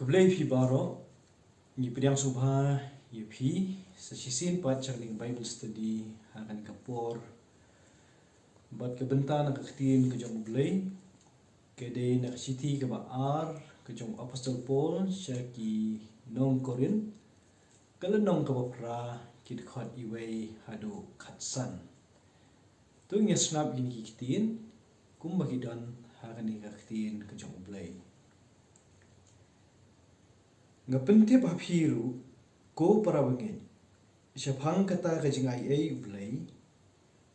Keblai pi baroh ni pedang subha ye pi sesisin pat changling Bible study akan kapor bat ke benta nak ketin ke jom blai ke de nak city ke baar ke jom apostol Paul syaki nong Korinth kalau nong ke bapra kit khot iwei hadu khatsan tu nge snap ini kitin kum bagidan akan ni ketin ke jom blai ngapente baphiru ko parabangeit syafang kata ka jingai ai ublai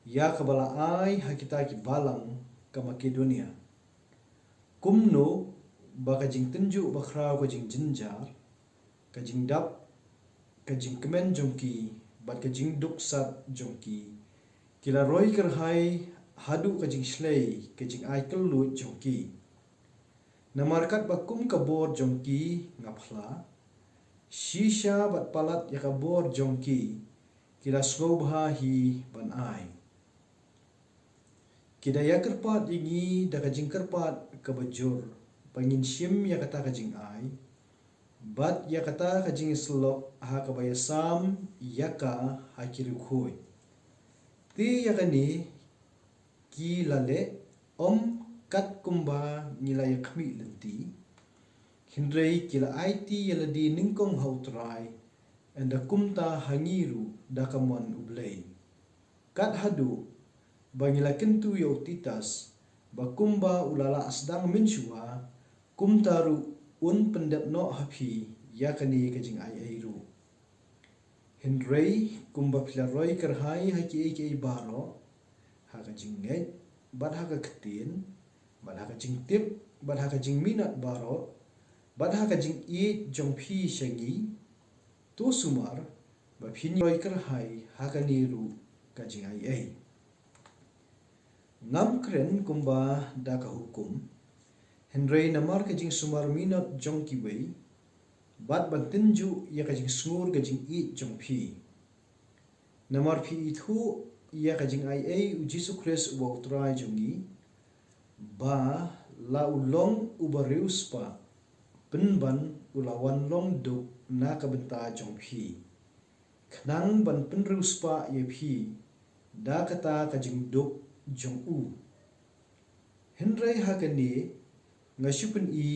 ya kabala ai hakita ki balang ka Makedonia kumno baka jing tenju bakra ko jing jinjar ka jing dap ka jing kemen jongki bat ka jing duksat jongki kila roi kerhai hadu ka jing slei ka jing ai kelut jongki namarkat bakum kabor jongki ngapla shisha bat palat ya kabor jongki kila slobha hi ban ai kida ya kerpat ingi da ka jing kerpat ka bajur pangin shim ya kata ka jing ai bat ya kata ka jing slok ha ka bayasam ya ka ha kirukhui ti ya kani ki lale kat kumba nilai kami lenti hindrei kila IT yaladi ningkong hautrai anda kumta hangiru dakamon ublei kat hadu bangila kentu yautitas bakumba ulala asdang mensua kumtaru un pendap no hapi yakani kajing airu hindrei kumba pilaroi kerhai haki eke baroh haka jingngeit bat haka ketin bat haka jing tip bat haka jing minat baroh bat haka jing i jong pi shangi tu sumar ba phini roi kerhai haka niru ka jing ai ngam kren kumba da ka hukum hendrei namar ka jing sumar minat jong ki wei bat ban tinju ya ka jing sngur ka jing i jong pi namar pi thu ya ka jing ai u Jesu Christ wa utrai jongi ba la ulong ubarius pa penban ulawan long duk na ka benta jong pi khnang ban penrus pa ye pi da kata ka jing duk jong u hendrei hakani ngasupun i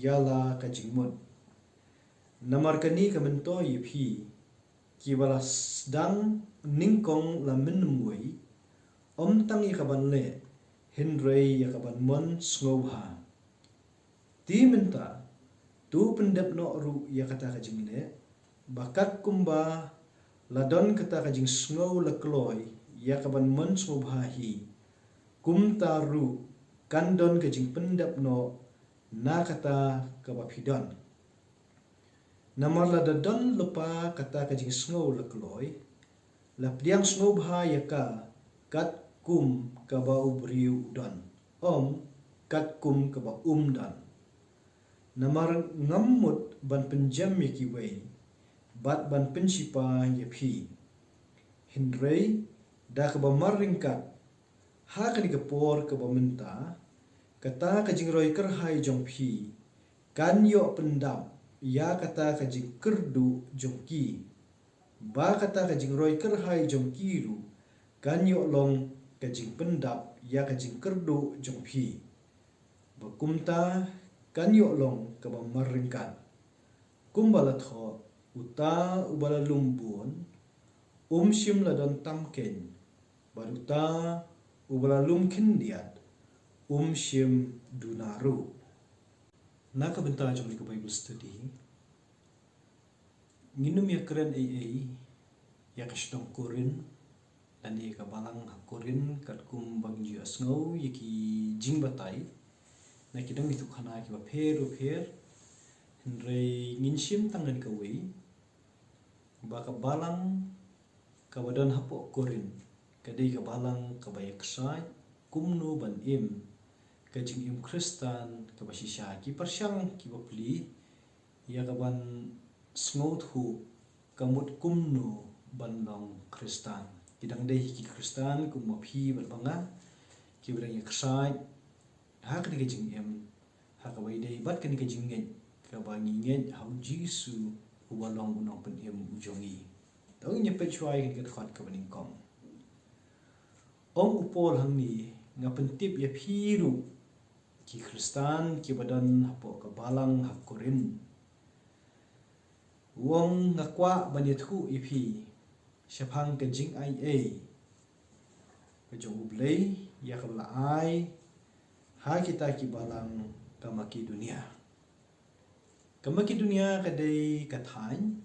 yala ka jing mut namar kani ka mento ye pi ki balas dang ningkong la menmui tang ya kaban le hindrei ya kaban mon snobha ti menta tu pendap no ru ya kata ka jing le bakat kumba ladon kata ka jing snow la kloi ya kaban mon snobha hi kum taru kandon ka jing pendap no na kata ka bapidon namar la dadon lupa kata ka jing snow la kloi la pliang snobha ya ka kat kum ka ba ubriu dan kat kum ka ba dan namar ngamut ban penjam ya ki wei bat ban pensipa ya pi hindrei da ka ba maringkat ha ka ni ka por ka ba menta kata ka jing roi kerhai jong pi kan yo pendam ya kata ka jing kerdu jong ki ba kata ka jing roi kerhai jong kiru kan yo long ka jing pendap ya ka jing kerdu jong pi bakumta kan yo long ka ba maringkat kumbala tho uta ubala lumbun shim la don tamken baruta ubala lumkin diat shim dunaru naka benta jong ni Bible study nginum ya keren ai ya kasdong Korinth dan ya ka balang Korinth kat kum bang ju asngau yaki jing batai na kidang itu khana ki ba pher hendrei nginshim tangan ka wei ba ka balang ka badan hapo Korinth kadai ka balang ka ba yaksai kumno ban im ka jing im Kristan ka ba shisha ki parsyang ki ba pli ya ka ban sngot hu kamut kumno ban long Kristan kidang dei ki Kristan kum ma phi bal banga ki brang yaksai ha ka ni ka jing im ha ka bai dei bat ka ni ka jingngeit ka ba jingngeit hau jisu ubalong unong pen ujongi tau nya pe chuai ke khot ka baning kom ong upol hang ni nga pentip ya phiru ki Kristan ki badan hapo ka balang ha Korinth wong nga kwa bani thu ipi shapang ka jingngeit ka jong ublei ya ka lai ha kita ki balang ka maki dunia kadai ka than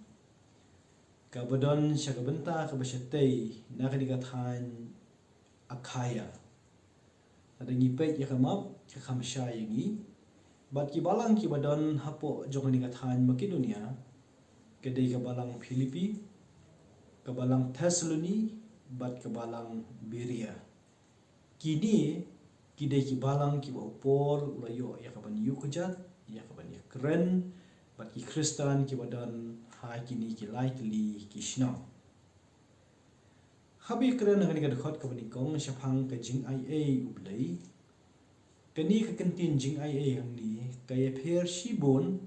ka badon sya ka benta ka basyatay na ka di ka than akaya ada ngipet ya ka map ka khamsya yangi bat ki balang ki badon hapo jong ni ka than maki dunia kadai ka balang Filipi ka balang Thessaloni bat ke balang Beria kini kidai ki balang ki upor ulayo ya ka ban yukjat ya ka ban kren bat ki Kristan ki badan ha kini ki lightly ki shna habi kren ngani ka khot ka bani kong shapang ka jingngeit ublei kani ka kantin jingngeit hang ni ka ya pher shibon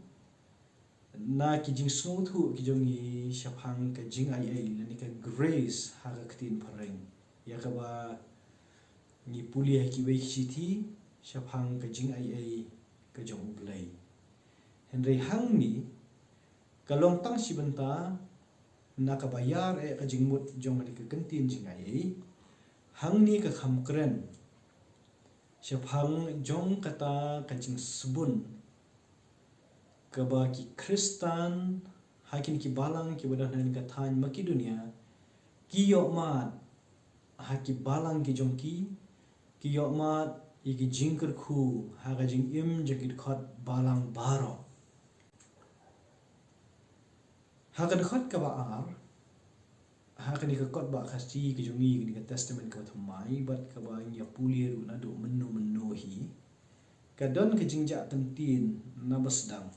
na ki jing sung thu ki jongi shapang ka jingngeit lani ka grace ha ka ktin pareng ya ka ba ni pulia ki wei chi shapang ka jingngeit ka jong ublei henry hang ni kalong tang si benta na ka bayar ka jingmut jong ni ka kantin jingngeit hang ni ka khamkren shapang jong kata ka jing subun ka ba ki Kristan hakin ki balang ki badan han ka than maki dunia ki yo mat ha ki balang ki jongki ki yo mat i ki jingker khu ha ga jing im jekit khot balang baroh ha ka khot ka ba ar ha ka ni ka kot ba khasti ki jongi ni ka testament ka thumai bat ka ba nya puliru na do menno hi ka don ka jingja kantin na basdang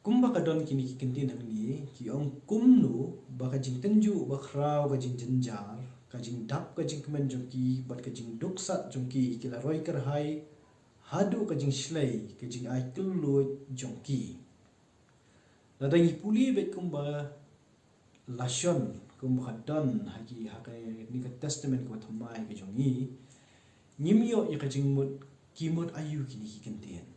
kumba ka don kini ki kantin hang ni ki ong kumnu ba ka jing tenju ba khrau ka jing janjar ka jing dap ka jing kmen jongki bat ka jing duksat jongki kila roi kar hai hadu ka jing shlei ka jing ai kullut jongki ladang puli bet kumba lashon kumba ka don hagi ha ka ni ka testament ko thumai ka jongi nimyo ya ka jing mut kimut ayu kini ki kantin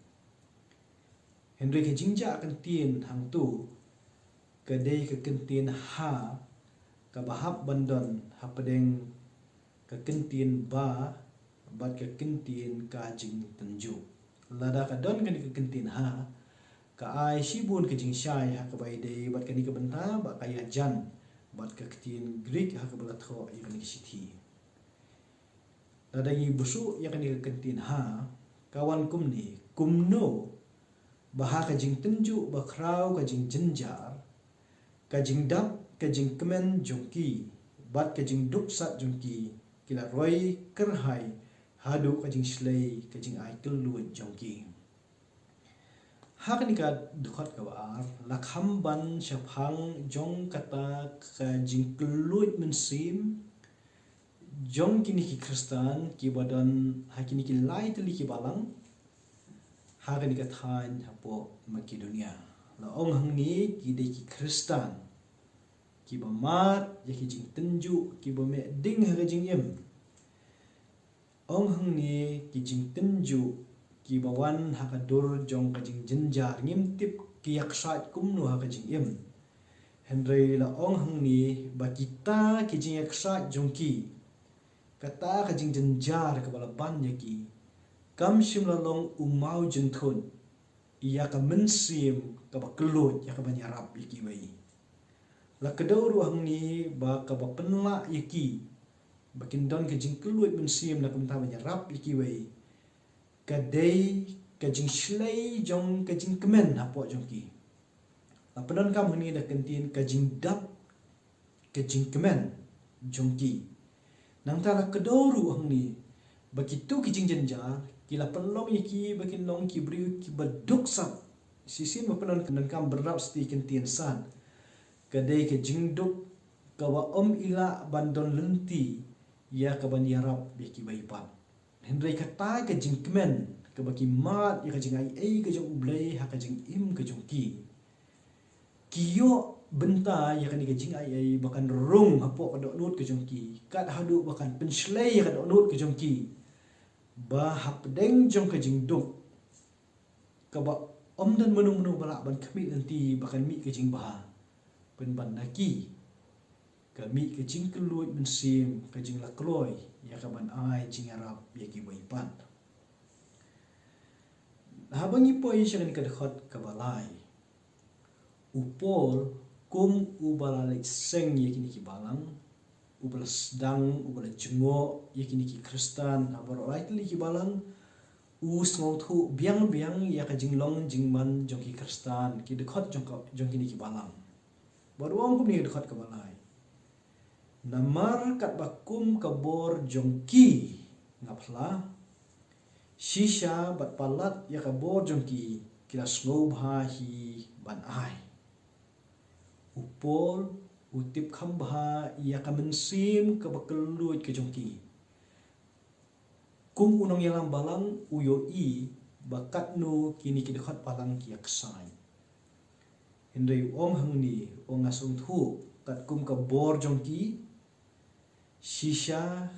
Henry ke jingja kantin hang tu kadai ke kantin ha ka bahap bandon ha pedeng ke kantin ba bat ke kantin ka jing tenju lada ka don kan ke kantin ha ka ai shibun ke jing shai ha ka bai dei bat ka ni ke benta ba kaya jan bat ke kantin Greek ha ka bala tho ya kan ki sithi lada yi busu ya kan ke kantin ha kawan kumni kumno baha ka jing tenju ba khrau ka jing janjar ka jing dap ka jing kemen jongki bat ka jing duksat jongki kila roi kerhai hadu ka jing shlei ka jing ai kullut jongki hak ni ka dukhot ka ar lakham ban shapang jong kata ka jing kullut mensim jong kini ki Kristan ki badan hakini ki lai teli ki balang hagan ka than hapo maki dunia la ong hang ni ki de ki Kristan ki ba mat ya ki jing tenju ki ba me ding ha jing yem ong hang ni ki jing tenju ki ba wan ha ka dur jong ka jing janjar ngim tip ki yak sat kum nu ha ka jing yem henry la ong hang ni ba kita ki jing yak sat jong ki kata ka jing janjar ka bala ban ya ki kam shim la long umau jenthun iya ka mensim ka ba kelut ya ka banyarap iki bai la kedau ruang ni ba ka ba penla iki bakin don ka jing kelut mensim la kam ta banyarap iki bai ka dei ka jing shlei jong ka jing kemen hapo jong ki la pedon kam ni da kantin ka jing dap ka jing kemen jong ki nang ta la kedau ruang ni bakitu ki jing janjar kila penlong iki bakin long ki briu ki baduk sap sisin mapanan kan kam berap sti kantin san kadai ke jingduk ka wa ila bandon lenti ya ka ban yarap bi ki bai pap henry kata ke jingkmen ka ke baki mat ya ka jing ai ke jong ublai ha ka jing im ke jong kiyo bynta ya kan ke jing ai bahkan rung hapo ka dok nut ke jong kat hadu bahkan penslei ya ka dok nut ke jong ba hap deng jong ke jing duk ka ba om dan menung balak ban kami nanti bahkan mi ke jing bah pen ban naki kami ke jing keluit mensim ke jing lakloi ya ka ban ai jing arab ya ki pan habangi poi siya ka dekhot ka balai upol kum ubalalik seng ya kini ki balang ubal sedang ubal jengo ya kini ki kristan habar right li ki balang us ngau thu biang ya ka jing long jing man jong ki kristan ki dekhot jong kini ki balang baruang kum ni dekhot ka balai namar kat bakum kabor jongki ngapla shisha bat palat ya kabor jongki kila snow bha hi ban ai upol utip khambha ya ka mensim ka bakeluit ke jongki kum unong yalang balang uyoi bakat no kini ki dekat palang ki aksai hendai ong hangni ong asung thu kat kum ka bor jongki shisha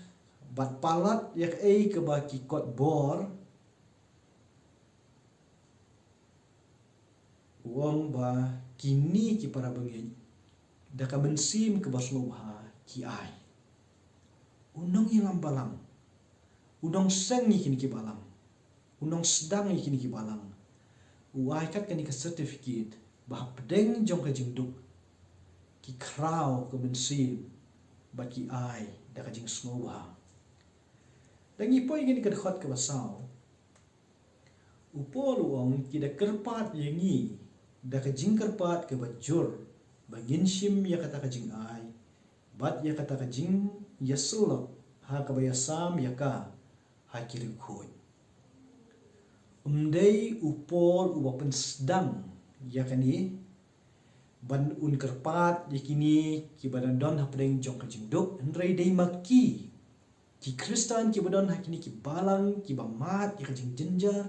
bat palat yak ke baki kot bor wong ba kini ki parabangeit da ka mensim ke baslo ha ki ai unong yang balang unong seng ni kini ki balang unong sedang ni kini ki balang uai kat kani ka certificate ba pedeng jong ka jingduk ki kraw ke mensim baki ai da ka jing snowa dangi poi gini ka dekhot ka basau upol wong ki da kerpat yengi da ka jing kerpat ke bajur bagin shim ya kata ka jing ai bat ya kata ka jing yaslo ha ka bayasam ya ka ha kiri khoi umdei upol uwapen sedang ya kani ban un kerpat yakini ki badan don hapdeng jong ka jingduk ndrei dei maki ki kristan ki badan hakini ki balang ki bamat ki jing jinjar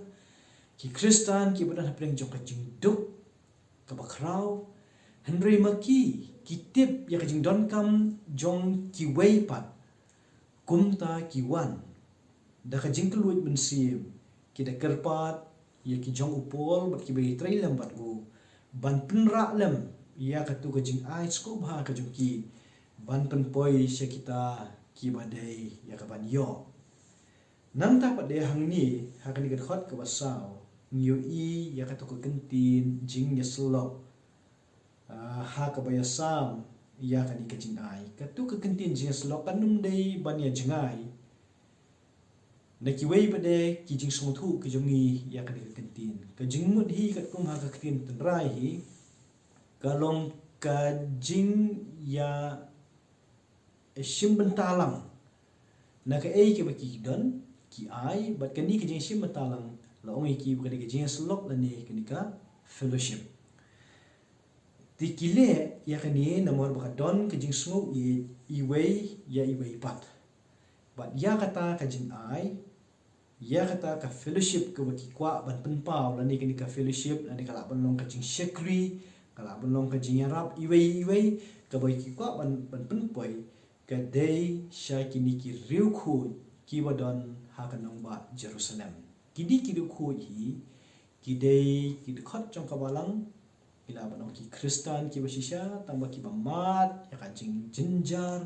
ki kristan ki badan hapdeng jong ka jingduk ka bakrau ndrei maki ki tip ya ka jing don kam jong ki weipat kumta ki wan da ka jing keluit mensim ki da kerpat ya ki jong upol bat ki bai trei lam bat gu ban penra lam ya katu ka jing ai sko bha ka jong ki ban pen poi sya kita ki badai ya ka ban yo nang ta pat de hang ni ha kan ka khot ka basau nyu i ya katu ka kentin jing ya selo ha ka bayasam ya kan ka jing ai katu ka kentin jing selo kanum dei ban ya jingai na ki wei bade ki jing song thu ki jong ni ya kan ka kentin ka jing mut hi kat kum ha ka kentin ten rai hi kalong ka jing ya shim bentalang na ka ke baki don ki ai bat kani ka jing shim bentalang la ong ki ba ka jing slok la ni kani ka fellowship tikile ya kani namor ba don ka jing sngo i wei ya i wei pat bat ya kata ka jing ai ya kata ka fellowship ka baki kwa ban penpau la ni kani ka fellowship la ni kala ban long ka jing shekri kala belum ka jing arab iwei ka bai ki kwa ban penpoi ka dei sha kini ki riu khu ki badon ha ka nong ba Jerusalem kidi ki riu khu hi ki dei ki khot jong ka balang ila banong ki kristan ki basisha tamba ki bamat ya ka jing jinjar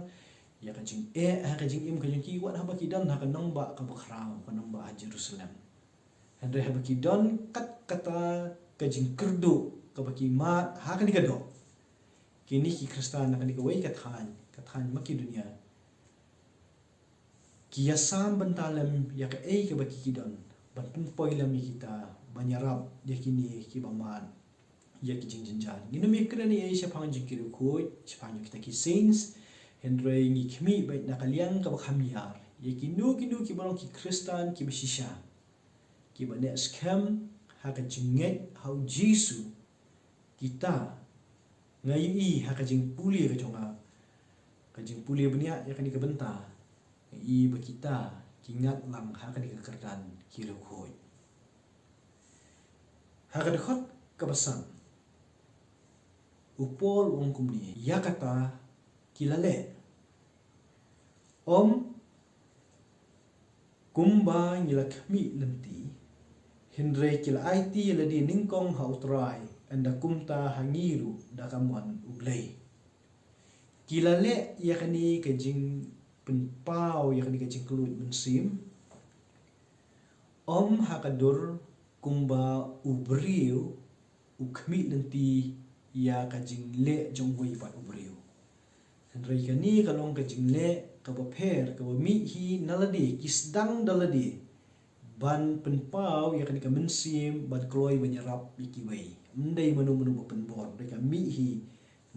ya ka jing ha ka jing im ka jing ki wat ha ba ki dan ha ka nong ba ka bakrau ka nong ba Jerusalem hande ha ba ki don kat kata ka jing kerdu ka baki mat ha kan ikado kini ki kristan na kan ikawai kathan maki dunia ki yasam bentalam ya ka ka baki kidon ban poi lam kita banyarab ya kini ki baman ya ki jinjan nginu mi krani ai sha phang jikiru khoi phang kita ki saints hendrei ngi khmi bait na kaliang ka bakham yar ya kinu ki barong ki kristan ki basisha ki bane scam ha ka jingngeit how jisu kita ngayu i ha ka jing puli ka jonga ka jing puli benia ya kan ka benta i ba kita kingat lang ha kan ka kerdan kiro khoi Hakadakot kabasan. Upol ongkum ni ya kata kilale. Kumba ngila kami lenti. Hindre kila IT ladi ningkong hautrai anda kumta hangiru dakamuan ublay. Kilale yakni kajing penpau yakni kajing kelut mensim. Hakadur kumba ubriu ukmi lenti ya kajing le jongwei pat ubriu. Hindre kani kalong kajing le kabaper kabami hi naladi kisdang daladi. Ban penpau yakni ka mensim ban kloi banyarap ikiwei mendai menu-menu penbor mereka mihi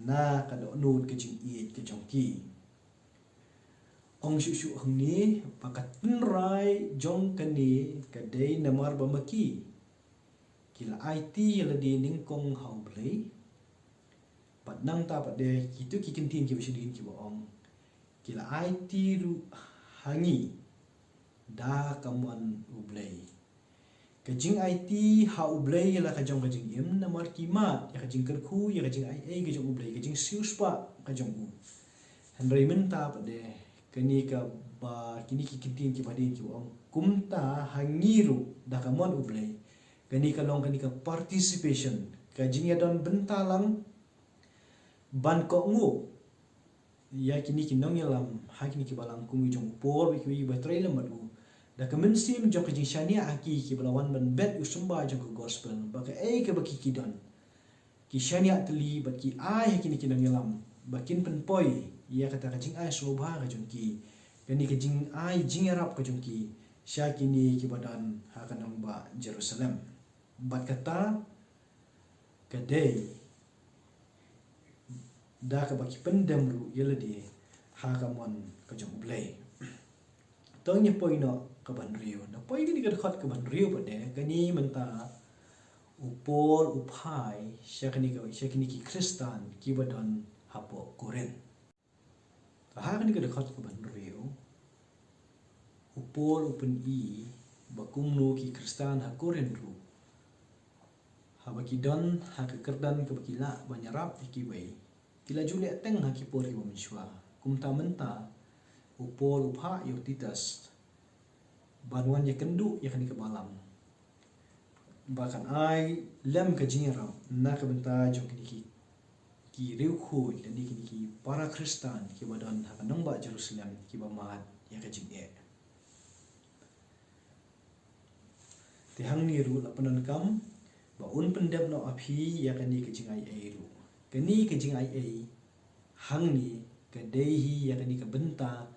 na kada nut ke jing it ke jongki ong shu hangni pakat penrai jong kani kadai namar bamaki kila IT yaladi ningkong haublei pat nang ta pade kitu kikintin ki bisidin ki ong kila IT ru hangi da kamuan ublay. Kajing IT ha ublay yala kajong kajing im namar kimat ya kajing kerku ya kajing IA kajong ublay kajing siuspa kajong u. Handrai menta pade kani ka ba kini kikintin ki padin ki om kumta hangiru da kamuan ublay. Kani kalong kani ka participation kajing ya don bentalang ban ko ngu ya kini kinong yalam ha kini ki balang kumi jong por ki batrai lamadu. Da kemensim jong kajing syania aki ki belawan ban bet usumba jong ke gospel baka ke baki kidon ki syania teli baki ai kini kinang yalam bakin penpoi ia kata kajing ai sloba kajong ki kani kajing ai jingarap kajong ki sya kini ki badan ha kanang ba Jerusalem bat kata kadai da ka baki pendam ru yeladi ha kamon kajong blay tongnya poino kaban rio na poi gini kadakot kaban rio pade kani menta upol upai syakni ki Kristan ki badon hapo Korinth ha kani kadakot kaban rio upol upen i bakumnu ki Kristan ha Korinth ru ha baki don ha kekerdan ke bakila banyarap ki wei kila julia teng ha ki pori bamishwa kumta menta upol upha yotitas banuan ya kendu ya kani kebalam bahkan ai lem ke jingram na ke benta jong kini ki riu khu dan di kini ki para Kristen ki badan ha kanang ba Jerusalem ki ba mat ya ke jing e ti hang ni ru la panan kam ba un pendep no api ya kani ke jing ai ru kani ke jing ai hang ni ke dehi ya kani ke benta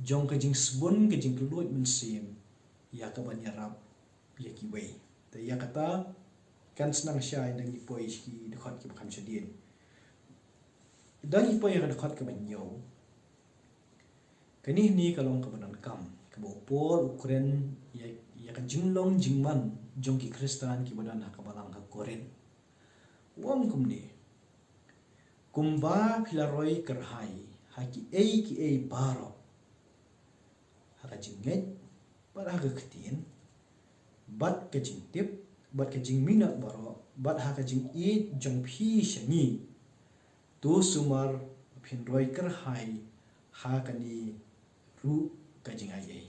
jong ke jing sebun ke jing keluat mensim ya ka banyarap ya ki wei ta ya kata kan senang syai nang ipoi ki dekat ki bakam sedin dan ipoi ya dekat ke banyo kani ni kalong ka banan kam ka bopol ukren ya ka jinglong jingman jong ki Kristan ki badan ha ka balang ka Korinth wong kumni kumba pilaroi kerhai ha ki ei baroh ha jingngeit pada ha ketin bat kajing tip bat kajing minat baroh bat ha kajing it jong phi shangi tu sumar phinroi kerhai ha kani ru kajing ai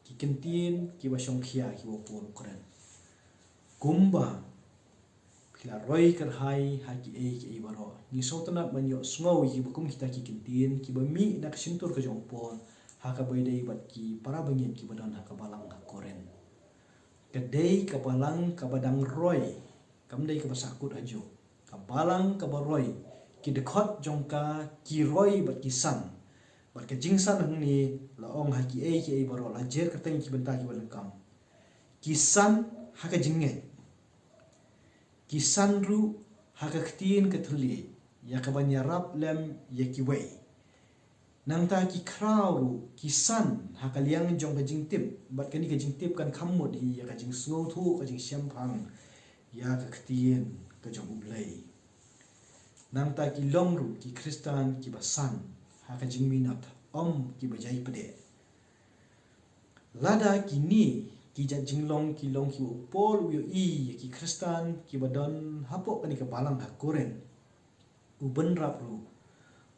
ki kentin ki basong khia ki bopol kren kumba phila roi kerhai ha ki baroh ni sotana banyo sngo ki bukum kita ki kentin ki bami nak sintur ka jong pol ha ka baidai bat ki parabangeit ki badan ha ka balang ka Korinth kadai ka balang ka badang roi kamdai ka basakut ajo ka balang ka baroi ki dekhot jongka ki roi bat ki san bat ka jingsan hangni laong ha ki baro la jer ka teng ki benta ki balang kam ki san ha ka jingngeit ki san ru ha ka ktin ka thuli ya ka banyarap lem ya ki wei nang ta ki kraw ki san ha ka liang jong ka jing tip bat kani ka jing tip kan khammot hi ya ka jing sngo thu ka jing siam phang ya ka ktin ka jong ublai nang ta ki long ru ki Kristan ki basan ha ka jing minat om ki bajai pade lada kini ki jinglong ki long ki upol uyo ki Kristan ki badon hapok kani ka balang ha Korinth uben rap ru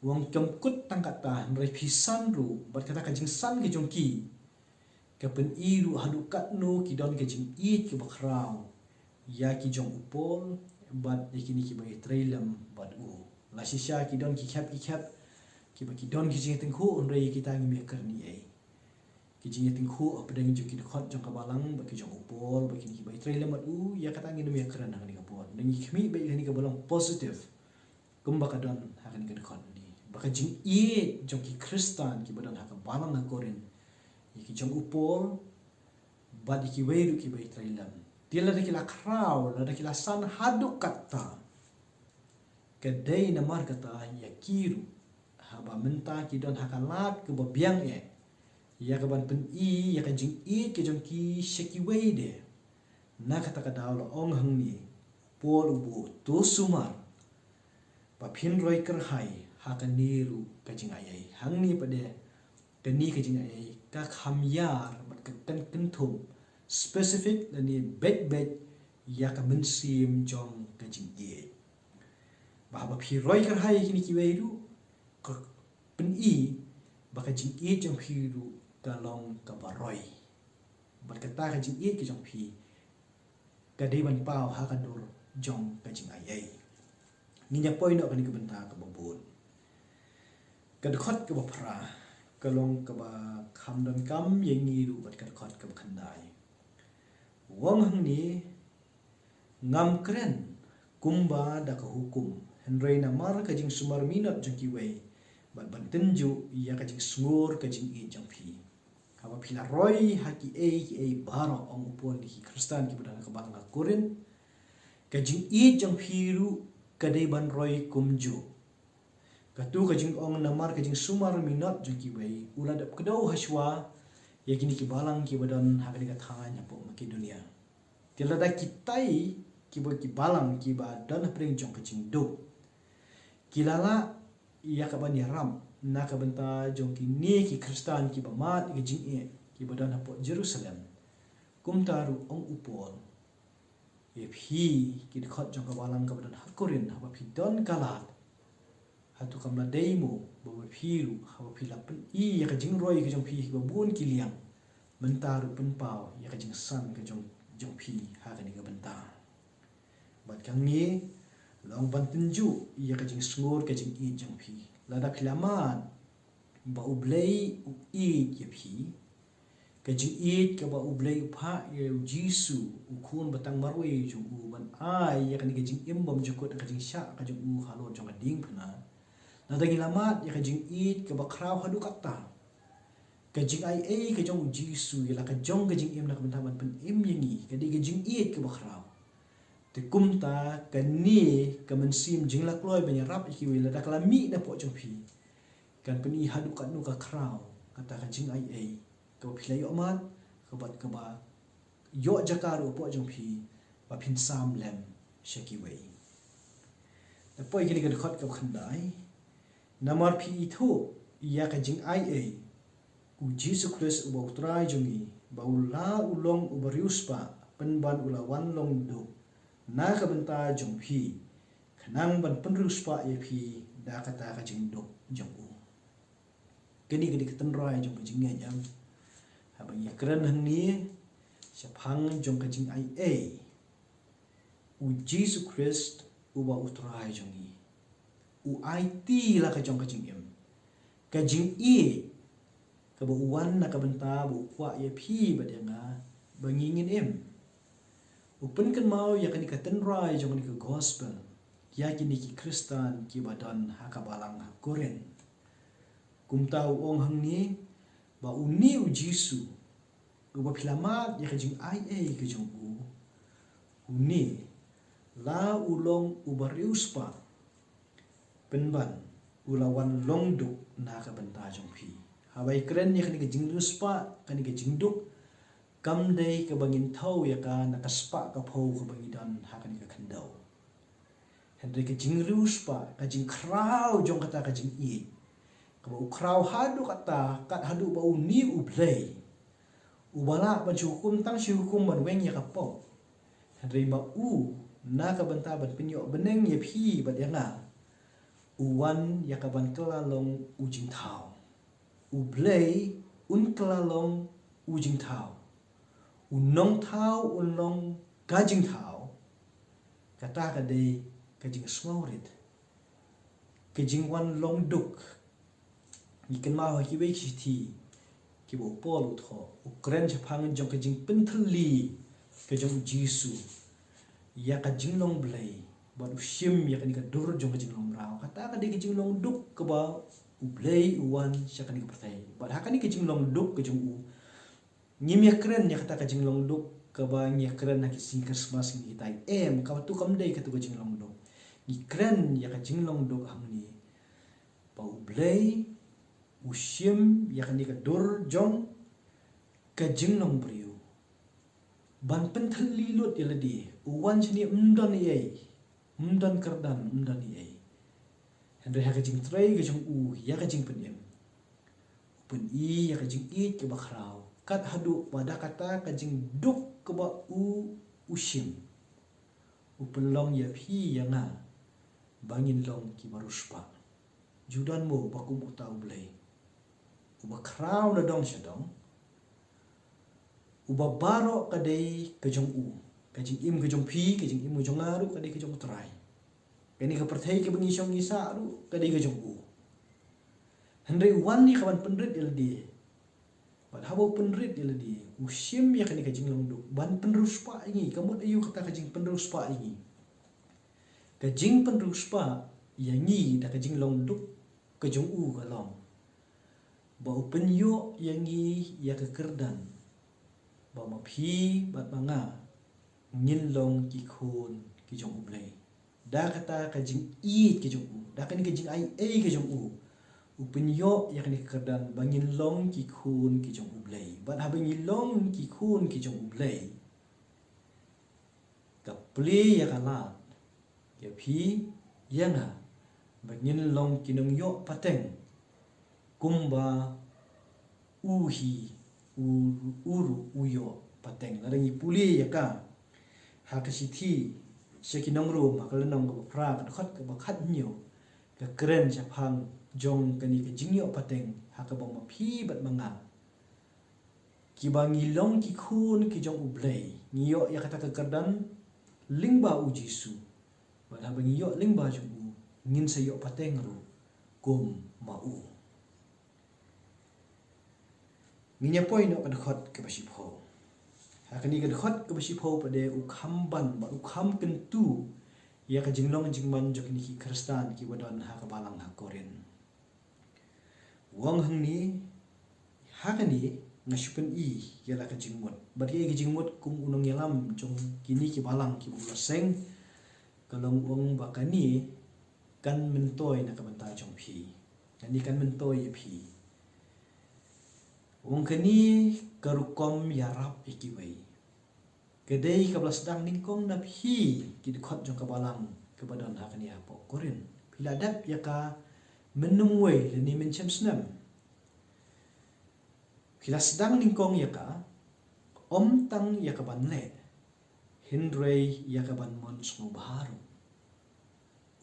wang kemkut tangkata nrai pisan ru berkata ka jing san ke jongki ka pen ru hadukat nu ki don ke jing ki bakrau ya ki jong upol bat yakini ki bai trailam bat u la shisha ki don ki khap ki ba ki don ki jing tengku nrai ki tangi me kerni ki jing tengku apa dang ju ki khot jong ka balang ba ki jong upol ba ki bai trailam bat u ya kata ngi me kerana ni ka pot ngi khmi bai ni ka balang positive kumba ka don hakan ka khot ni baka jing jong ki Kristan ki badan ha ka balang na Korin ki jong upol ba di ki weiru ki bai trailam dia la kila kraw la kila san haduk kata kedai namar kata ya kiru haba menta ki don hakalat ke babiang ya ka ban pen ya ka jing ke jong ki sheki weide na kata ka daw la ong hang ni pol ubu to sumar pa phin roi ker hai ha ka niru ka jing ai hang ni pade ka ni ka jing ai ka kham yar bat ka kan thum specific ni bet ya ka mensim jong ka jing ba phi roi ker hai kini ki weiru ka pen ba ka jing jong phi ru ka long ka baroi bat ka ta ka jing ki jong phi ka dei ban pau ha ka dur jong ka jing ai ni nya poi no ka ni ka benta ka babun ka khot ka ba phra ka long ka ba kham don kam ye ngi ru bat ka khot ka khandai wang hang ni ngam kren kumba da ka hukum henrei na mar ka jing sumar minot jong ki wei bat ban tenju ya ka jing sngur ka jing jong phi haba phila roi haki baroh ong upon di Kristan ki badang ka balang Korinth ka jing jong phi ru ka dei ban roi kumju ka tu ka jing ong na mar ka jing sumar minot jong ki wei ulat dap kedau haswa ya kini ki balang ki badan ha ka thanya po maki dunia tilada kitai ki bo ki balang ki ba dan pring jong ka jing do kilala ya ka ban ram na ka benta jong ki ni ki Kristan ki ba mat ki jing ki badan hapo Jerusalem kum taru ong upol ye phi ki khot jong ka balang ka badan hakorin ha phi don kalat hatu kam la demo bo phiru ha phi la pen ya ka jing roi ki jong phi ba bun ki liang mentaru pen pau ya ka jing san ka jong phi ha ka ni ka benta bat kang ni long ban tinju ya ka jing sngur ka jing jong phi la da khilaman ba ublei ye phi ka jing ka ba ublei pha ye jisu ukun batang marwe ju ban ai ya ka ni ka jing bom jukut ka jing sha ka jing halo jong ka ding phana la da khilamat ya ka jing ka ba khrau hadu kata ka jing ka jong jisu ya la ka jong ka jing na ka benta ban pen yengi ka di ka jing ka ba khrau te kumta ka ni ka mensim jing la kloi banya rap ki wi la da kala mi na po jong phi kan peni hadu kat nu ka krau kata ka jing ka philai omat ka bat ka ba yo jakaru po jong phi ba phin sam lem sheki wei ta poi ki ka khot ka khandai namar phi thu ya ka jing u Jesus Christ u trai jongi ba ula ulong u bariuspa penban ula wan long do na ka benta jong phi khanang ban penruspa ye phi da kata ka jing do jong u kini kini keten rai jong ka jing jam ha ba ye kran hang ni siapang jong ka jing u Jesus Christ u ba utrai jongi u ti la ka jong ka jing em ka jing ka bu wan na ka benta bu kwa ye phi ba dia nga bangingin em upen kan mau ya kan ka tenrai jong ni ka gospel ya kini ki Kristan ki badan ha ka balang ha Korin kum tau ong hang ni ba uni u jisu u ba philamat ya ka jing ka jong uni la ulong u barius pa penban ulawan long du na ka benta jong phi habai kren ya kan ka jing ruspa kan ka jing duk kam dei ka bangin thau ya ka na ka spa ka phau ka bangidan ha kan ka khandau henry ka jing ruspa ka jing krau jong kata ka jing ka ba krau hadu kata kat hadu ba uni u play Ubala ban hukum tang si hukum ban weng ya kapok. Henry ma na ka banta ban pinyo beneng ya phi bat yanga. Uwan ya ka ban kelalong ujing tau. Ublay kelalong ujing tau. Unong tau unong gajing tau. Kata kadai kajing smaurit. Kajing wan long duk. Ikan mau ki wei ti. Ki bo pol utho. Ukren Jepang jong kajing penteli. Kajong Jisu. Ya kajing long blay. Bat usim ya kanika dur jong kajing long rau. Kata kadai kajing long duk ke ba ublay uwan siya kanika pertai. Bat hakani kajing long duk kajong u. Nyim ya keren ya kata kajing long duk ke ba ya keren nak sing Christmas ni kita. Ka tu kam dai katu kajing long duk. Ni keren ya kajing long duk hamni. Pa ublay usim ya kanika dur jong kajing long briu. Ban penteli lut ya ladi. Uwan sini mdan ye. Mdan kerdan mdan ye. Henry ha kajing tray kajong u ya kajing penyem. Pun ya kajing ke bakrau. Kat hadu pada kata kajing duk ke ba usim. Upelong ya phi ya nga. Bangin long ki maruspa. Judan mo bakum utau blay. Uba kraw na dong siya dong. Uba baroh kadai kajong u. Kajing im kajong phi, kajing im kajong ngaru, kadai kajong utray. Kani ka perthai ka bangisong isa ru, kadai kajong u. Henry wan ni kawan penrit iladi. Bat habo penrit iladi. Usim ya kani kajing long duk. Ban penrus pa ini. Kamut ayu kata kajing penrus pa ini. Kajing penrus pa. Yang ni dah kajing long duk. Kajong u kalong. Bau penyo yang ni ya kekerdan. Bau maphi bat manga. Ngin long kikun kajong ublay. Dah kata kajing i kajong u. Dah kani kajing ai kajong u. Upenyo yang ni kekerdan bangin long kikun kijong ublay. Bat habangin long kikun kijong ublay. Kapli ya kalat. Ya pi ya nga. Bangin long kinong yo pateng. Kumba uhi uru uyo pateng. Larangi puli ya ka. Hakasiti sekinong rum hakalanong kapra kadakot kabakat nyo. Kekeren Jepang jong kani kajing yo pateng hakabang maphi bat manga. Kibangi long kikun kijong ublay. Ngiyo ya kata kekerdan lingba u Jisu. Bat habangi yo lingba jong u. Ngin sa yo pateng ru kum mau. Nginya poin no kadakot kabasipho. Hakani kadakot kabasipho pada ukhamban ba ukham kentu. Ya kajing long jingman jok ni ki Kristan ki wadon hakabalang ha Korinth. Wang hang ni hakani ngasupen ya la kajing mut. Bari kajing mut kum unong yalam jong kini ki balang ki bulaseng kalong wang bakani kan mentoy na kabanta jong phi. Kani kan mentoy phi. Wang kani karukom yarap ikiway. Kedai kablas dang ningkong na phi kidkhot jong kabalang kebadan hakani apo Korinth. Piladap ya ka menungwe leni mencem senam. Kila sedang ningkong ya ka om tang ya ka banle. Hindray ya ka ban mons mo baharu.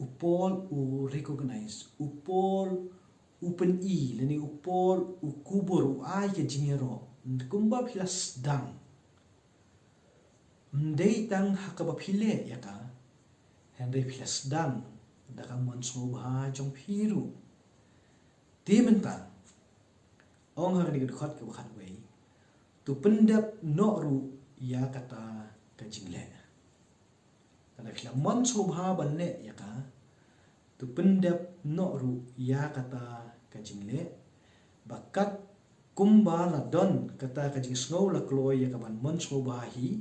Upol u recognize. Upol upen leni upol u kubur u ay ka jingero. Kumba pila sedang. Mdei tang hakaba pile ya ka. Henry pila sedang. Dakang mons mo baha jong piru. Di mentang. Ong hang ni kedkhot ke bakat wei. Tu pendap no ru ya kata kajing le. Kana pila mons mo baha ban le ya ka. Tu pendap no ru ya kata kajing le. Bakat kumba la don kata kajing snow la kloy ya ka ban mons mo bahi.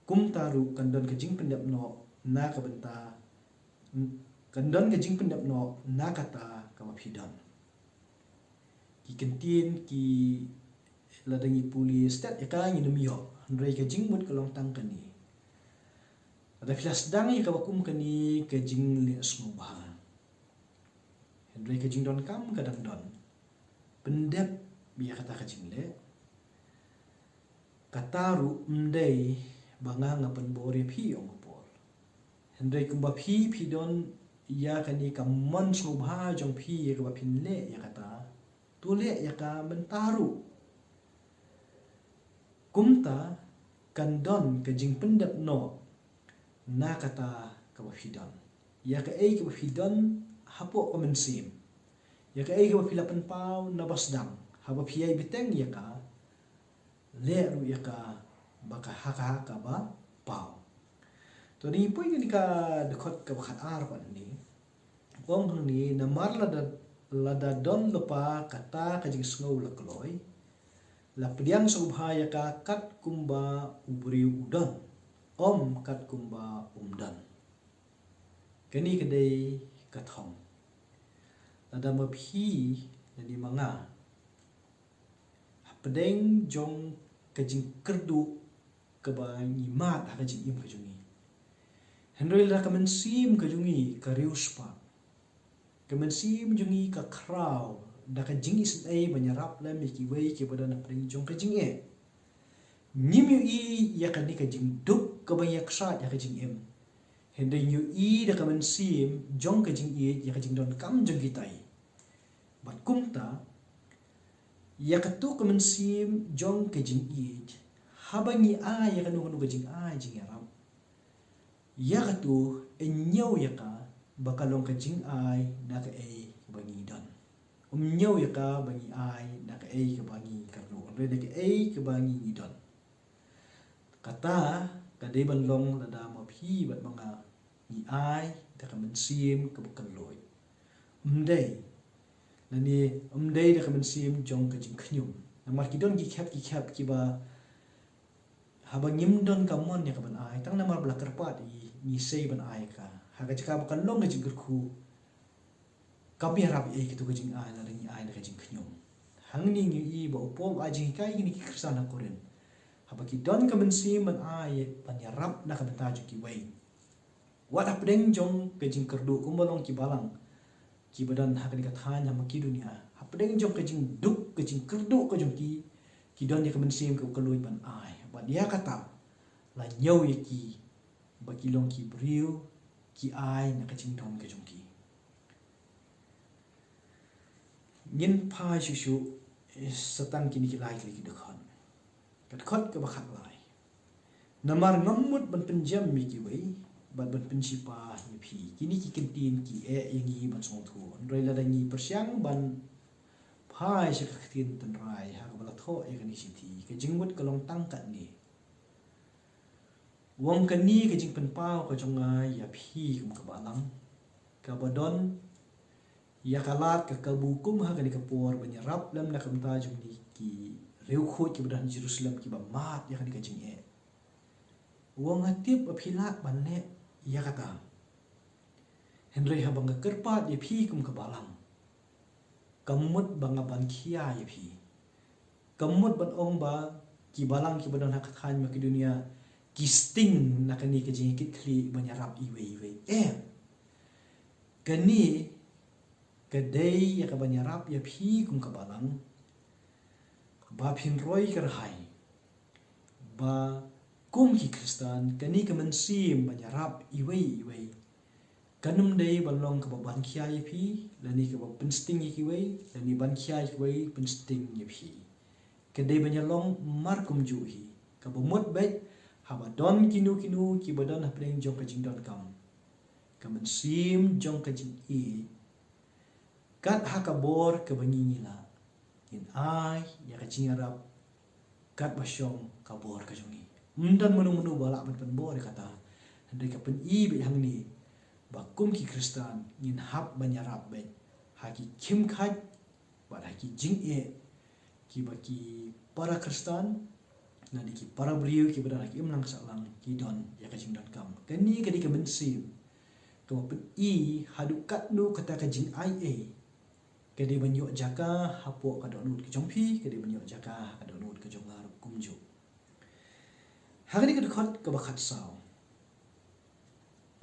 Kum taru kandon kajing pendap no na kabenta. Kandon kajing pendap no na kata kamapidon. Ki kentin ki ladangi puli stat ya ka nginum yo. Handrai kajing mut kalong tang kani. Ada filas dang ya kabakum kani kajing li asmu baha. Handrai kajing don kam kadang don. Pendap biya kata kajing le. kataru mdei banga ngapan bore phi ong pol hendrei kumba phi don ya kani kamon subha jong phi ka phin le ya kata tu le ya ka mentaru kumta kandon ka jing pendat no na kata ka phi don ya ka ei ka phi don hapo ko mensim ya ka ei ka phi lapan pau na basdang haba phi ai biteng ya ka le ru ya ka baka haka ba pau to ni poi ni ka dekot ka bakhat ar pa ni ong ni na mar lada don lupa kata ka jing sngau la kloi la pediang subhaya ka kat kumba ubri udon om kat kumba umdan kani kedai kathong lada ma phi ni manga pedeng jong ka jing kerdu ka ba ni mat ha ka jing im ka jungi henry la ka mensim ka jungi ka rius pa ka mensim jungi ka kraw da ka jing is ai banyarap la mi ki wei ki bodan pedeng jong ka jing e nyim yu i ya ka ni ka jing duk ka ba yak sa ya ka jing im henry yu i da ka mensim jong ka jing e ya ka jing don kam jong kitai bat kumta ya ka tu ka mensim jong ka jing e habangi a ya ka nu ka jing a jing arab ya ka tu enyau ya ka bakalong ka jing ai na ka ei bangi don nyau ya ka bangi ai na ka ei ka bangi karnu re na ka ei ka bangi ni don kata ka de ban long la da ma phi bat manga ni ai ta ka mensim ka bukan loi umdei nani umdei da ka mensim jong ka jing khnyum na mar ki don ki khap ki ba haba ngim don ka mon ya ka ban ai tang na mar bla karpat ni sei ban ai ka ha ka jika bukan long ka jing gerku kami harap ai ki tu ka jing ai na ni ai na ka jing khnyum hang ni ngi i ba upom a jing kai ni ki krsan na Korinth haba ki don ka mensim ban ai ban ya rap na ka benta ju ki wei wat apdeng jong ka jing kerdu kumbalong ki balang ki badan ha ka ni ka thanya ma ki dunia apdeng jong ka jing duk ka jing kerdu ka jong ki don ya ka mensim ka kaloi ban ai ba dia kata la nyau ye ki ba ki long ki briu ki ai na ka jing don ka jong ki ngin pha shu satan ki ni ki lai ki dekhon kat khot ka bakhat lai namar ngamut ban penjam mi ki wei ban pensipa ni phi kini ki kentin ki e yangi ban song thu roi la dangi persiang ban phai se ka tin tan rai ha ka la tho e ka ni si thi ka jingmut ka long tang kat ni wong ka ni ka jing pen pau ka jonga ya phi kum ka balang ka badon ya kalat ka kabukum ha ka ni ka por ban ya rap lam na kam ta jung ni ki reu khot ki badan Jerusalem ki ba mat ya ka ni ka jing e wong atip aphilat ban ne ya kata henry ha bang kerpat ya phi kum ka balang kamut banga ban khia ya phi kamut ban ong ba ki balang ki badan ha khan ma ki dunia ki sting na ka ni ka jing ki khli ban ya rap i wei kani kadai ya ka ban ya rap ya phi kum ka balang ba phin roi kar hai ba kum ki kristan kani ka mensim ban ya rap i wei kanum dei balong ka ban khia ye phi lani ka ban sting ye ki wei lani ban khia ye wei ban sting ye phi kadai ban ya long mar kum ju hi ka ba mot bet ha ba don kinu ki badan ha pleng jong ka jing don kam ka mensim jong ka jing i kat ha ka bor ka bangi ni la in ai ya ka jing arab kat ba shong ka bor ka jungi mundan menu bala pen bor kata ndai ka pen i be hang ni ba kum ki kristan in hap banyarap be ha ki kim khat ba ha ki jing e ki ba ki para kristan na di ki para briu ki ba ki imlang salang ki don ya ka jing don kam kani ka di ka mensim ka pen i hadu kat nu kata ka jing ai e ka di banyo jaka hapo ka don ki jong phi ka di banyo jaka ka don ka jong lar kum ju hari ka khot ka ba khat sao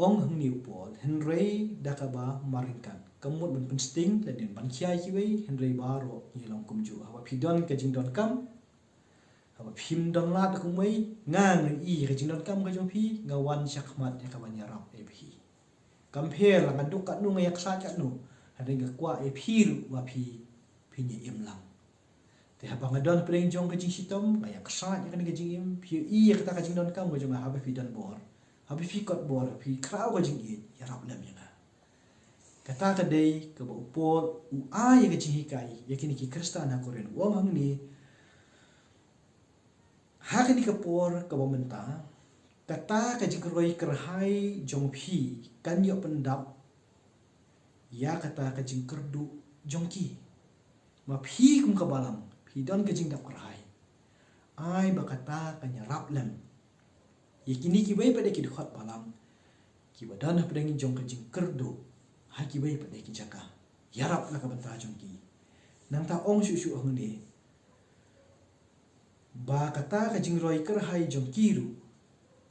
ong hang niu pol henry dakaba maringkan kamut ban pen sting la den ban khiai ki wei henry baroh ni long kum ju hawa phidon ka jing don kam haba phim don lat ku mai ngang i ka jing don kam ka jong phi ngawan syakmat ya ka ban yarap e phi compare la ngaduk kat nu ngayak sa kat nu ada ga kwa e phi ru wa phi ni im lang te haba ngadon preng jong ka jing sitom ngayak sa ya ka ni jing im phi i ka ta ka jing don kam ka jong haba phi don bor haba phi kot bor phi krau ka jing i yarap lam ya kata kadai ke upol ya ke cihikai ya kini ki Kristen ha Korinth wong hang ni ha kini ke por ke bynta kata ke jikroi kerhai jong phi kan yo pendap ya kata ke jing kerdu jong ki ma phi kum ke balang phi don ke jing dap kerhai ai ba kata ke nyarap lem ya kini ki bai pada ki dekat balang ki badan ha pedang jong ke jing kerdu haki bai pada ki jaka yarap na ka banta jong ki nang ta ong shu hang ni ba kata ka jing roi ker hai jong ki ru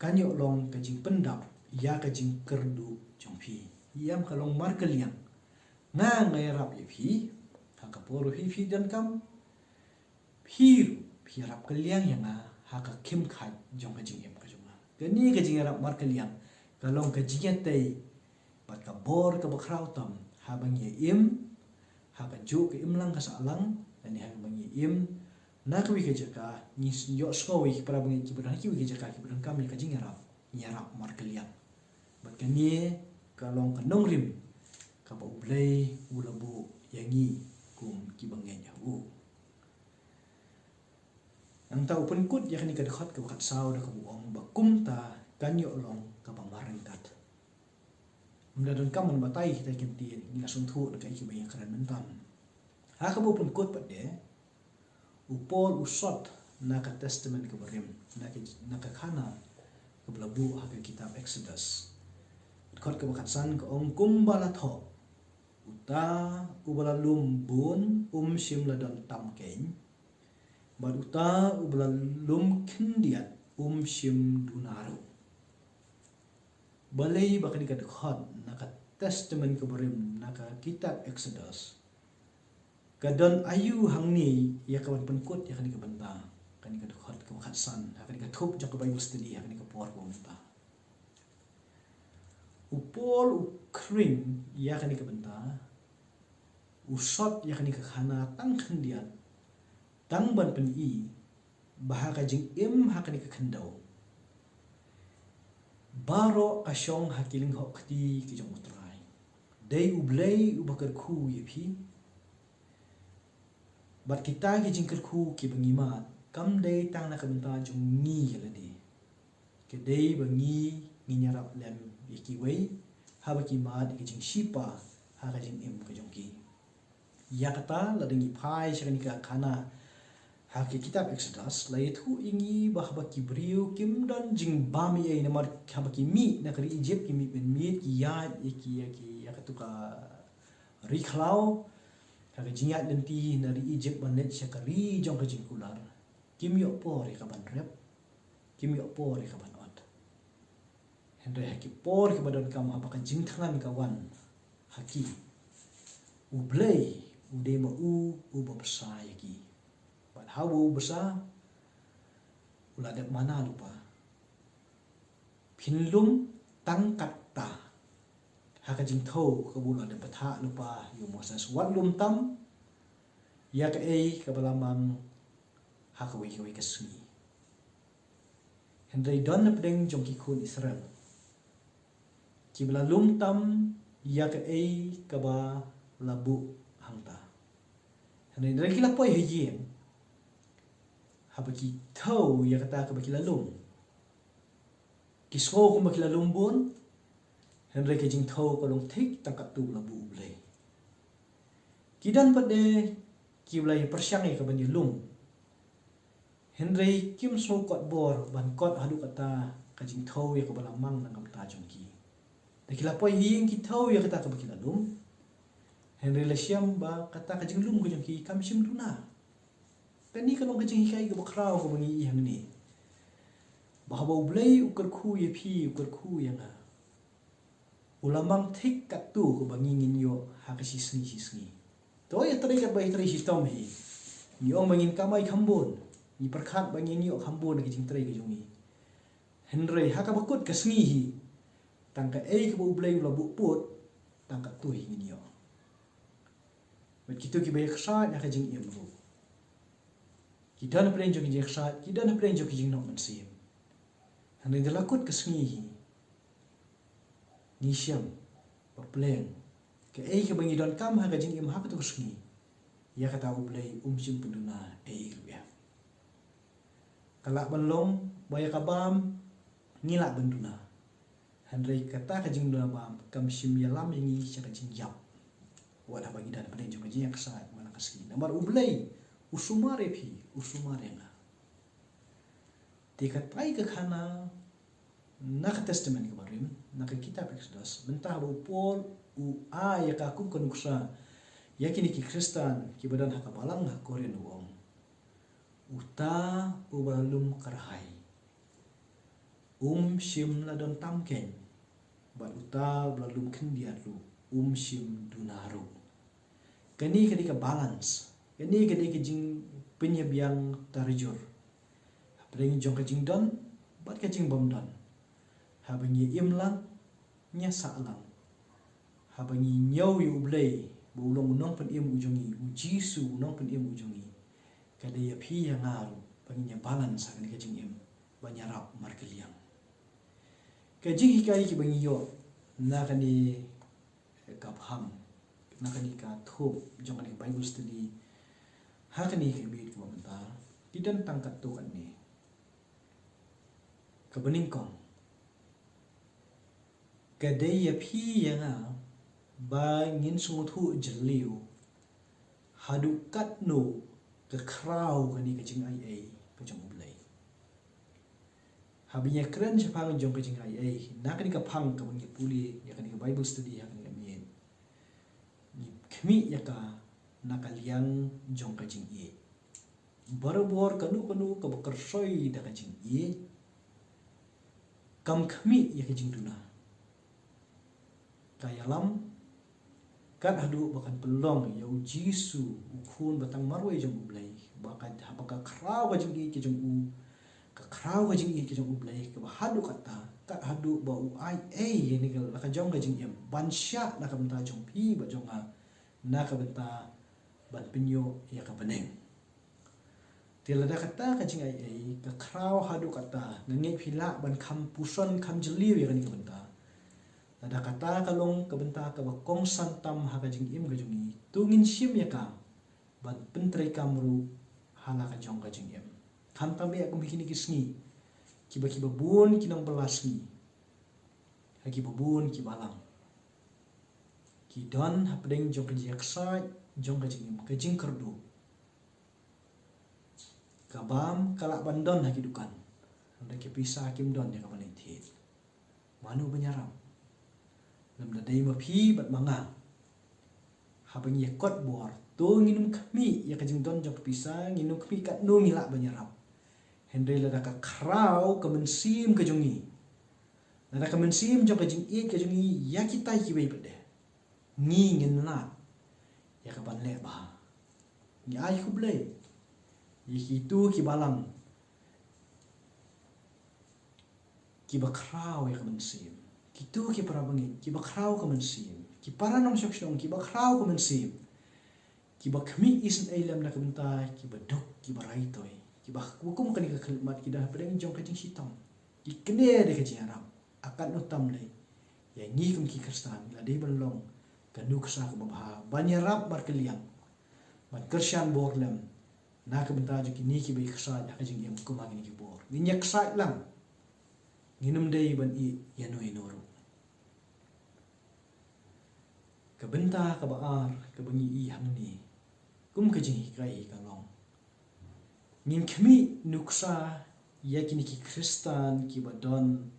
kan yo long ka jing pendap ya ka jing kerdu jong phi yam ka long mar ka liang na ngai rap ye phi ha ka por phi dan kam phi rap ka liang yang ha ka kim khat jong ka jing em ka jong ka ni ka jing rap mar ka liang ka long ka jing tai bat ka bor ka bakrau tam ha bang ye im ha ka ju ka im lang ka sa lang ani ha bang ye im na ka wi ka jaka ni yo skowi para bang ki bran ki wi ka jaka ki bran kam ni ka jing yarap mar kalian bat ka ni ka long ka nong rim ka ba ublei ulabu yangi kum ki bangenya ang ta open kut ya kan ka dekat ka bakat saw da ka buong ba kum ta kan yo long ka ba marengkat Mendadon kam batai kita kintin ni langsung thu dekat ki banyak keran mentam. Ha ka pun kot pat de. Upol usot na ka testament ke barim na ka khana ke belabu ha ke kitab Exodus. Kot ke bakatsan ke ong kumbala tho. Uta ubala lumbun sim ladon tam ken. Bad uta ubala lum kindiat sim dunaru. Balai bakal dikatakan naka testament kebarim naka kitab Exodus kadon ayu hang ni ya kawan penkut ya kan dikabanta kan dikatakan kemaksan akan dikatup jang ke Bible study akan dikapor ko menta upol ukring ya kan dikabanta usot ya kan dikahana tang kendian tang ban pen i bahaka jing im hakan dikakendau baroh asyong hakiling hok kati ki jong utrai dai ublei ubakar khu ye phi bat kita ki jingkar khu ki bangimat kam dai tang na kabanta jong ni la de ke dai bangi ni nyarap lem ye ki wei ha ba ki mat ki jing shipa ha ka jing im ka jong ki ya kata la dengi phai shani ka khana ha ki kitab Exodus la itu ingi bahwa kibriu kim dan jing bami ai namar khaba ki mi na kari Egypt ki mi ben mi ki ya katuka riklau ha ka jingat lenti na ri Egypt banet syakari jong ka jing kular kim yo por ka ban rep kim yo por ka ban ot hendai ha ki por ka badon kam ha ka jing thangan kawan haki ublei ude ma u bapsa ki hawu besar ulah ada mana lupa pinlum tangkat ta haka jing thau ka bula ada patha lupa yu mosas wat lum tam ya ka ei ka balamang haka wi ka sni hendai don na pedeng jong ki khun Israel ki bala lum tam ya ka ei ka ba labu hangta hendai dari kila poi hejiem habaki thau ya kata ka bakila lum kisko ko bakila lumbon henry ke jing thau ko long thik tangkat tu labu blai kidan pade ki blai persyang ka ban lum henry kim so kot bor ban kot hadu kata ka jing thau ya ka balamang nang kam ta jong ki dakila poi hing ki thau ya kata ka bakila lum henry la syam ba kata ka jing lum ko jong ki kam sim duna kani kalong kajing hikai ke bakrau ko bangi yang ni bahwa ublei ukar khu ye phi ukar khu yang ulamang thik kat tu ko bangi ngin yo ha ka sisni to ya tari ka bai tari sitom hi ni ong mangin kamai khambon ni perkhat bangi ni ok hambun ke jing trai ke jungi henrei haka bakut ke sengi hi tangka ke bu blai la bu put tangka tu hi ni yo bet kitu ki bayak sa ya ke jing im ru kita na pren jo ki jing sa kita na pren jo ki jing nok man sim henrei de lakut ke sengi hi ni siam pa pleng ke ke bangi don kam ha ke jing im ha ke tu sengi ya kata u blai sim penduna ya kalak banlong baya kabam ngilak benduna henrei kata ka jing duna bam kam sim yalam yangi syaka jing yap wala bagi dan pada jing jing yaksa mana kaski nambar ublei usumare phi usumare nga tikat pai ke khana nak testament ke barim nak kitab Exodus mentah bu pol u a ya ka kum konuksa yakini ki Kristan ki badan haka balang ha Korinth wong uta ubalum karhai sim la don tamken bat uta blalum kendiaru sim dunaru kani ka balance kani ka jing penyebiang tarjur bring jong ka jing don bat ka jing bom don habangi imlang nya salang habangi nyau yu blai bulong nong pen im ujongi ujisu nong pen im ujongi kada ya phi yang ngaru banginya balance kani ka jing im banyarap markeliang kajing hikai ki bangi yo nakani ka pham nakani ka thup jong ani Bible study hakani ke bit ko manta kidan tangkat tu kan ni ka bening kong kadai ya phi yang ba ngin sungthu jeliu hadu kat no ka krau kani ka jing ai ka jong ublai habinya keren sepang jong ke jing ai nak ni ka phang ka bangi puli ya kan ka Bible study ya kan mien ni khmi ya ka nakaliang jong ka jing e bor kanu ka bakar soi da ka jing e kam khmi ya ka jing duna kayalam kan hadu bakan pelong ya ujisu ukun batang marwai jong ublai bakan apakah krau ka jing e ke jong u ka krau ka jing ke jong ublai ka hadu kata ka hadu ba u ai ni ka la ka jong ka jing em ban sya na ka benta jong pi ba jong na ka benta ban pinyo ya ka beneng tila da kata ka jing ai ka krau hadu kata ngai phila ban kham puson kham jeliu ya ka benta ada kata kalong ka benta ka ba kong santam ha ka jing im ka jongi tungin sim ya ka ban pentrai kamru hala ka jong ka jing em kham tambe aku bikin kisngi kiba bun kinang belasni hagi babun ki balang ki don hapdeng jong ka jaksa jong ka jing ka jing kerdu kabam kalak bandon hagi dukan anda ki pisa kim don ya ka bani thit manu banyaram lam da dai ma phi bat manga habang ye kot bor to nginum khmi ya ka jing don jong pisa nginum khmi kat no ngila banyaram Henry la ka krau ka mensim ka jongi la ka mensim jong ka jing e ka jongi ya kita ki bai pade ngi ngin la ya ka ban le ba ni ai ku blai yi ki tu ki balang ki ba krau ya ka mensim ki tu ki parabangeit ki ba krau ka mensim ki paranong syok ki ba krau ka mensim ki ba khmi isen ailam na ka benta ki ba dok ki ba raitoi ki bah hukum kan ka khidmat ki dah pedeng jong ka jing sitam ki kene de ka jing arab akan utam le ya ngi kum ki kristan la dei balong kan du ksa ka babha banyarap bar keliang mat kristan borlem na ka benta ji ki ni ki bai ksa ka jing yam kum agi ki bor ni nyak sa lang nginum dei ban i ya no inoru ka benta ka baar ka bangi i hang ni kum ka jing kai ka long min khmi nuksa yakini ki kristan ki badon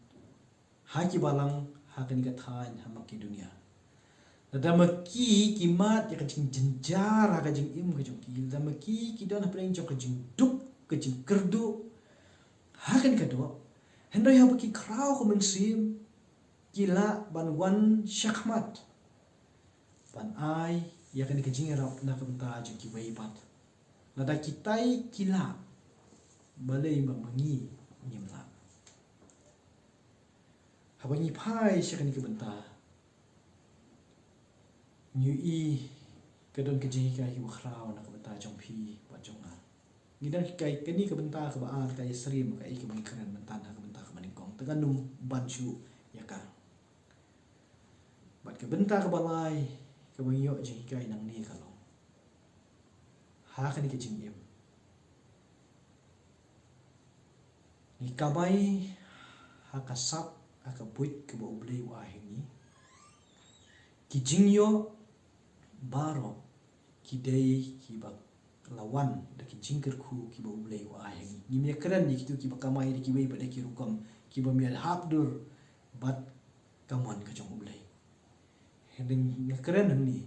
ha ki balang ha kan ka than ha ki dunia dadamaki ki mat ya ka jing jenjar ha ka jing im ka jong ki dadamaki ki don ha preng jong ka jing duk ka jing kerdu ha kan ka do hendai ha ki krau ko mensim kila ban wan syakmat ban ai ya kan ka jing rap na ka ta jing ki bai pat nada kitai kila balai bang mangi nyimla habangi pai syakani ke benta nyui kedon ke jing kai ki bakhrau na ke benta jong phi pa jong a ngidan kai kani ke benta ke baar kai srim kai ke mangkran mentan ke benta ke maningkong teganum banchu yaka bat ke benta ke balai ke bangyo jing kai nang ni kalau ha kani ke jing yem ni kabai ha kasap aka buit ke ba ublei wa hengi ki jingyo baroh ki dei ki ba lawan da ki jingker khu ki ba ublei wa hengi ni me keren ni kitu ki ba kamai ki wei ba ki rukom ki ba mi hap dur bat kamon ka jong ublei hending me keren ni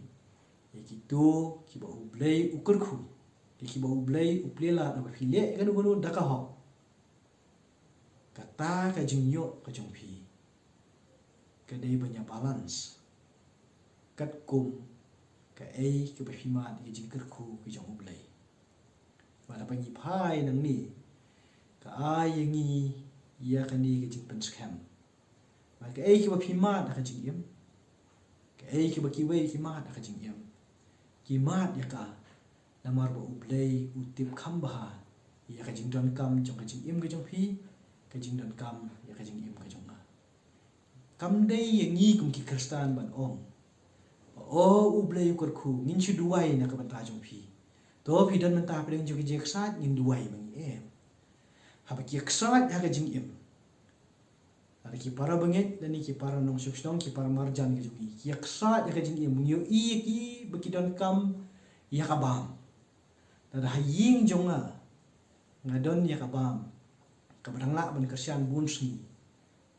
ye kitu ki ba ublei ukur khu ki ba ublei uplela da ba phile kan gono da ka ho kata ka jingyo ka jong phi ka dei banya balance kat kum ka ai ke ba phima di jingker khu ki jong ublei wala pangi phai nang ni ka ai yangi ya ka ni ke jing pen scam ma ka ai ke ba phima da ka jing yem ka ai ke ba ki wei ki ma da ka jing yem ki ma ya ka lamar ba ublei utip kham ba ya ka jing don kam jong ka jing yem ka jong phi ka jing don kam ya ka jing yem ka jong na kam dei yangi kum ki kristan ban ong o ublei ukor khu ngin chu duai na ka banta jong phi to phi don menta preng ju ki jek sat ngin duai mangi em ha ba ki ksat ha ka jing em ada ki parabangeit dan ki para nong sukstong ki para marjan ki juki ki ksat ha ka jing em ngyo i ki baki don kam ya ka bam da ha ying jong a ngadon ya ka bam ka barangla ban kersian bunsi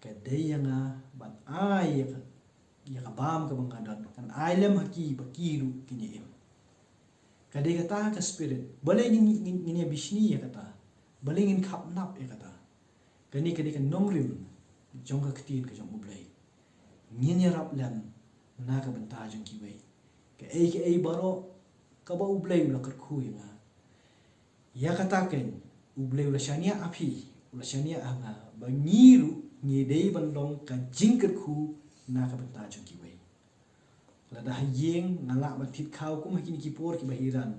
ka deyanga ban ai ya ka bam ka bangkadon kan ailem haki bakiru kini em ka de kata ka spirit bale ngin bisni ya kata bale ngin khap nap ya kata kani ka de kan nomrim jong ka ktin ka jong ublei ngin ya rap lam na ka banta jong ki wei ka ai baroh ka ba ublei la kar khu ya kata ken ublei la shania api la shania anga bangiru ngi dei ban long ka jingker khu na ka banta jong ki wei la da yeng ngala ban thit khau kum hakin ki por ki bahiran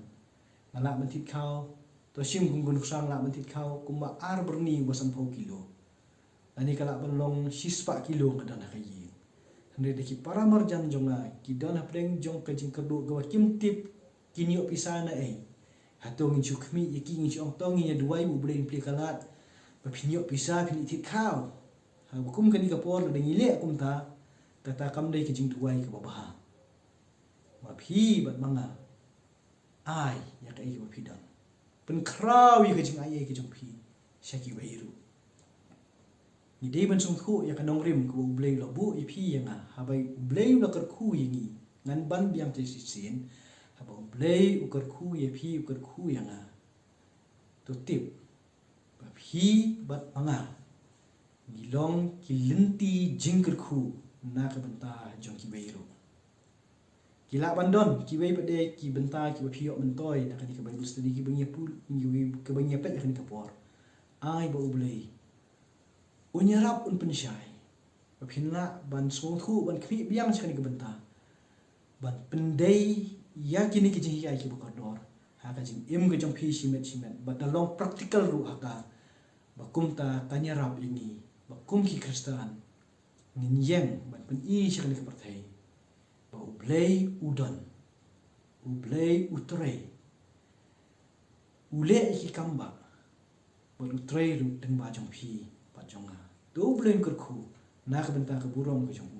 ngala ban thit khau to sim kum gun sang la ban thit khau kum ba ar berni basan pau kilo ani kala ban long sispa kilo ka dana ka yeng hande de ki para marjan jonga ki dona preng jong ka jing kerdu ga kim tip kinyo pisana hatong in chukmi yaki in chong tong in duai bu brain play kalat ba pinyo pisa pin thit khau ha bukum kani ka por de ngile kum ta kata kam dei ki jing duai ka ba ma phi bat manga ai ya ka ai ba phi dan pen krawi ka jing ai ka jong phi shaki bairu ni dei ban sung khu ya ka nong rim ko blei lo bu i phi yanga ha bai blei lo kar khu yingi ngan ban biang te sin ha ba blei u kar khu ye phi u kar khu yanga to tip ba phi bat manga ni long ki linti jing kar khu na ka banta jong ki bairu kila bandon ki wei pade ki benta ki phi yo mentoi na ka ni ka bible study ki bangi pul ni ka bangi pet ka ni ka por ai ba ublei unyarap un pensyai phinla ban sung thu ban khri biang chani ka benta ban pendai ya kini ki jing ai ki bu dor ha ka jing im ka jong phi simet but the long practical ru aka ba kumta tanyarap ini ba kum ki kristan nin yeng ban pen i chani ka perthai ba ublei udon ublei utrei ule ki kamba ba utrei ru teng ba jong phi pa jonga do ublei ker khu na ka benta ka burong ka jong